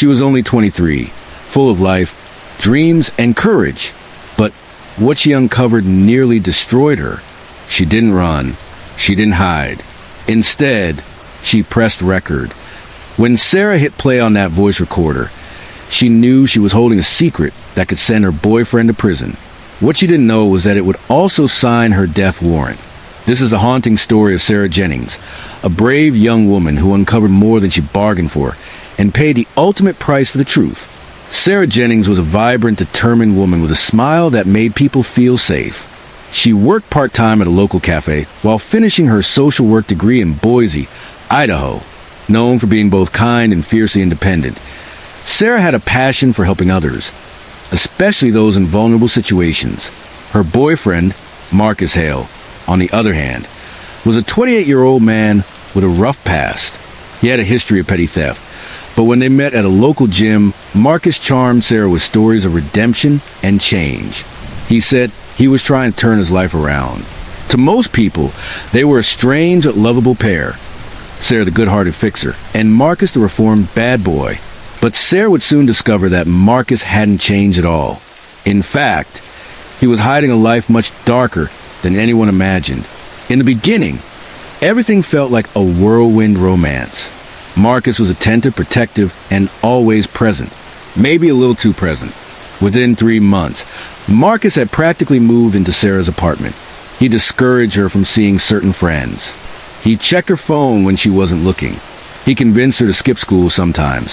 She was only 23, full of life, dreams, and courage. But what she uncovered nearly destroyed her. She didn't run. She didn't hide. Instead, she pressed record. When Sarah hit play on that voice recorder, she knew she was holding a secret that could send her boyfriend to prison. What she didn't know was that it would also sign her death warrant. This is the haunting story of Sarah Jennings, a brave young woman who uncovered more than she bargained for and paid the ultimate price for the truth. Sarah Jennings was a vibrant, determined woman with a smile that made people feel safe. She worked part-time at a local cafe while finishing her social work degree in Boise, Idaho. Known for being both kind and fiercely independent, Sarah had a passion for helping others, especially those in vulnerable situations. Her boyfriend, Marcus Hale, on the other hand, was a 28-year-old man with a rough past. He had a history of petty theft, but when they met at a local gym, Marcus charmed Sarah with stories of redemption and change. He said he was trying to turn his life around. To most people, they were a strange, lovable pair. Sarah the good-hearted fixer, and Marcus the reformed bad boy. But Sarah would soon discover that Marcus hadn't changed at all. In fact, he was hiding a life much darker than anyone imagined. In the beginning, everything felt like a whirlwind romance. Marcus was attentive, protective, and always present. Maybe a little too present. Within 3 months, Marcus had practically moved into Sarah's apartment. He discouraged her from seeing certain friends. He checked her phone when she wasn't looking. He convinced her to skip school sometimes,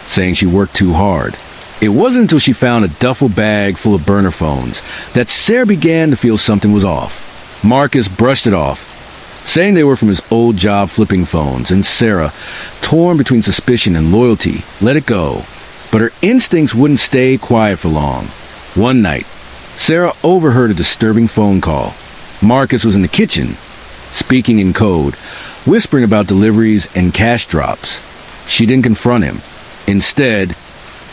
saying she worked too hard. It wasn't until she found a duffel bag full of burner phones that Sarah began to feel something was off. Marcus brushed it off, saying they were from his old job flipping phones, and Sarah, torn between suspicion and loyalty, let it go. But her instincts wouldn't stay quiet for long. One night, Sarah overheard a disturbing phone call. Marcus was in the kitchen, speaking in code, whispering about deliveries and cash drops. She didn't confront him. Instead,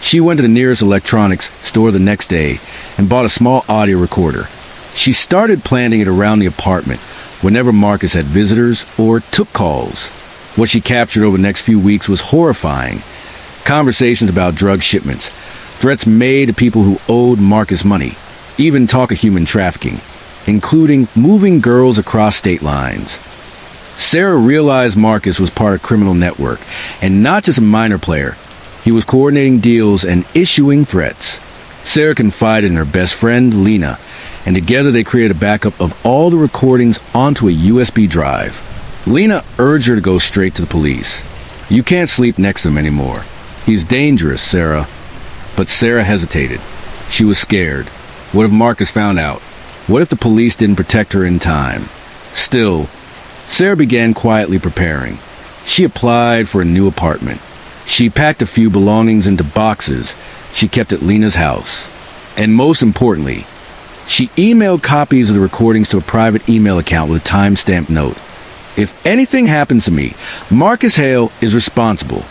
she went to the nearest electronics store the next day and bought a small audio recorder. She started planting it around the apartment whenever Marcus had visitors or took calls. What she captured over the next few weeks was horrifying. Conversations about drug shipments, threats made to people who owed Marcus money, even talk of human trafficking, including moving girls across state lines. Sarah realized Marcus was part of a criminal network, and not just a minor player. He was coordinating deals and issuing threats. Sarah confided in her best friend, Lena, and together they created a backup of all the recordings onto a USB drive. Lena urged her to go straight to the police. "You can't sleep next to him anymore. He's dangerous, Sarah." But Sarah hesitated. She was scared. What if Marcus found out? What if the police didn't protect her in time? Still, Sarah began quietly preparing. She applied for a new apartment. She packed a few belongings into boxes she kept at Lena's house. And most importantly, she emailed copies of the recordings to a private email account with a time-stamped note. "If anything happens to me, Marcus Hale is responsible."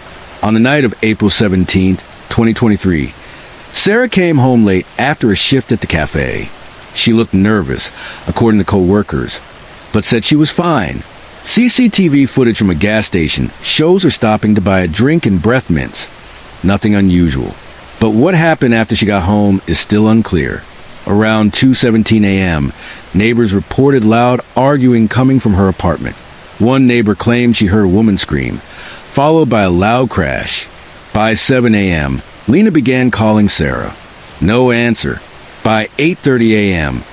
On the night of April 17th, 2023, Sarah came home late after a shift at the cafe. She looked nervous, according to co-workers, but said she was fine. CCTV footage from a gas station shows her stopping to buy a drink and breath mints. Nothing unusual. But what happened after she got home is still unclear. Around 2:17 a.m., neighbors reported loud arguing coming from her apartment. One neighbor claimed she heard a woman scream, followed by a loud crash. By 7 a.m., Lena began calling Sarah. No answer. By 8:30 a.m.,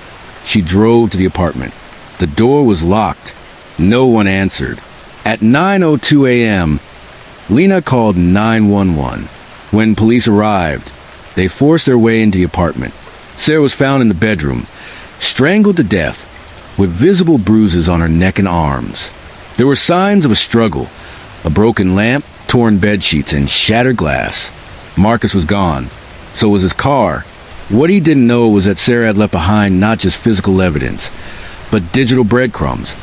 she drove to the apartment. The door was locked. No one answered. At 9:02 a.m., Lena called 911. When police arrived, they forced their way into the apartment. Sarah was found in the bedroom, strangled to death, with visible bruises on her neck and arms. There were signs of a struggle, a broken lamp, torn bedsheets, and shattered glass. Marcus was gone. So was his car. What he didn't know was that Sarah had left behind not just physical evidence, but digital breadcrumbs,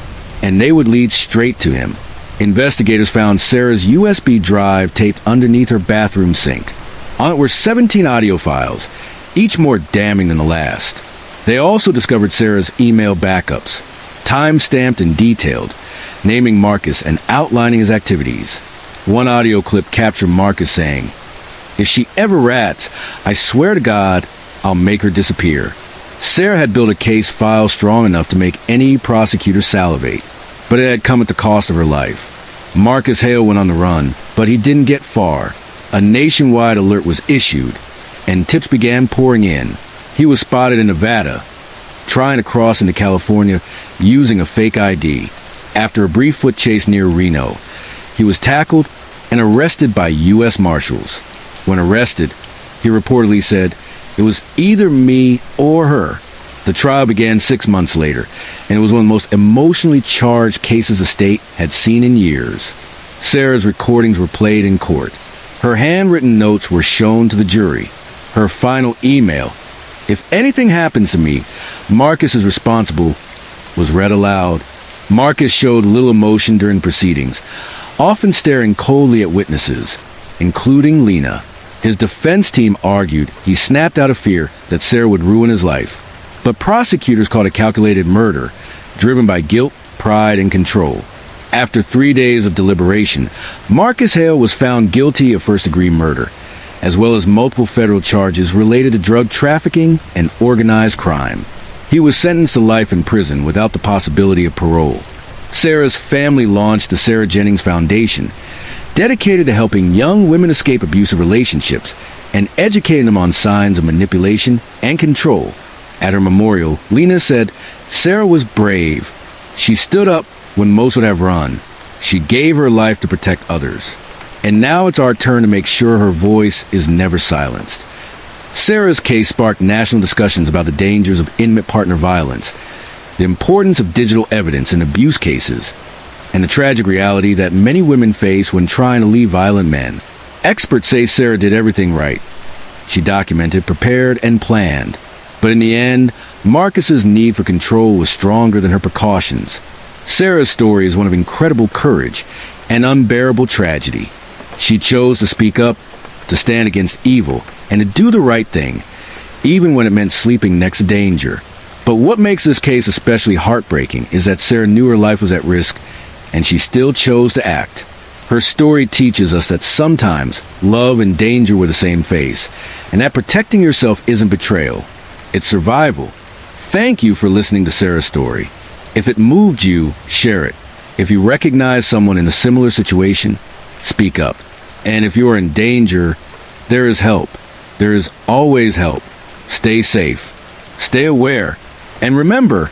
and they would lead straight to him. Investigators found Sarah's USB drive taped underneath her bathroom sink. On it were 17 audio files, each more damning than the last. They also discovered Sarah's email backups, time-stamped and detailed, naming Marcus and outlining his activities. One audio clip captured Marcus saying, If she ever rats, I swear to God, I'll make her disappear. Sarah had built a case file strong enough to make any prosecutor salivate, but it had come at the cost of her life. Marcus Hale went on the run, but he didn't get far. A nationwide alert was issued, and tips began pouring in. He was spotted in Nevada, trying to cross into California using a fake ID. After a brief foot chase near Reno, he was tackled and arrested by U.S. Marshals. When arrested, he reportedly said, "It was either me or her." The trial began 6 months later, and it was one of the most emotionally charged cases the state had seen in years. Sarah's recordings were played in court. Her handwritten notes were shown to the jury. Her final email, "If anything happens to me, Marcus is responsible," was read aloud. Marcus showed little emotion during proceedings, often staring coldly at witnesses, including Lena. His defense team argued he snapped out of fear that Sarah would ruin his life. But prosecutors called it calculated murder, driven by guilt, pride, and control. After 3 days of deliberation, Marcus Hale was found guilty of first-degree murder, as well as multiple federal charges related to drug trafficking and organized crime. He was sentenced to life in prison without the possibility of parole. Sarah's family launched the Sarah Jennings Foundation, dedicated to helping young women escape abusive relationships and educating them on signs of manipulation and control. At her memorial, Lena said, "Sarah was brave. She stood up when most would have run. She gave her life to protect others. And now it's our turn to make sure her voice is never silenced." Sarah's case sparked national discussions about the dangers of intimate partner violence, the importance of digital evidence in abuse cases, and the tragic reality that many women face when trying to leave violent men. Experts say Sarah did everything right. She documented, prepared, and planned. But in the end, Marcus's need for control was stronger than her precautions. Sarah's story is one of incredible courage and unbearable tragedy. She chose to speak up, to stand against evil, and to do the right thing, even when it meant sleeping next to danger. But what makes this case especially heartbreaking is that Sarah knew her life was at risk, and she still chose to act. Her story teaches us that sometimes love and danger were the same face, and that protecting yourself isn't betrayal, it's survival. Thank you for listening to Sarah's story. If it moved you, share it. If you recognize someone in a similar situation, speak up. And if you are in danger, there is help. There is always help. Stay safe. Stay aware. And remember,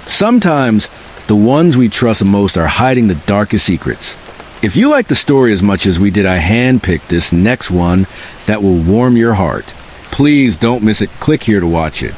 sometimes the ones we trust the most are hiding the darkest secrets. If you like the story as much as we did, I handpicked this next one that will warm your heart. Please don't miss it. Click here to watch it.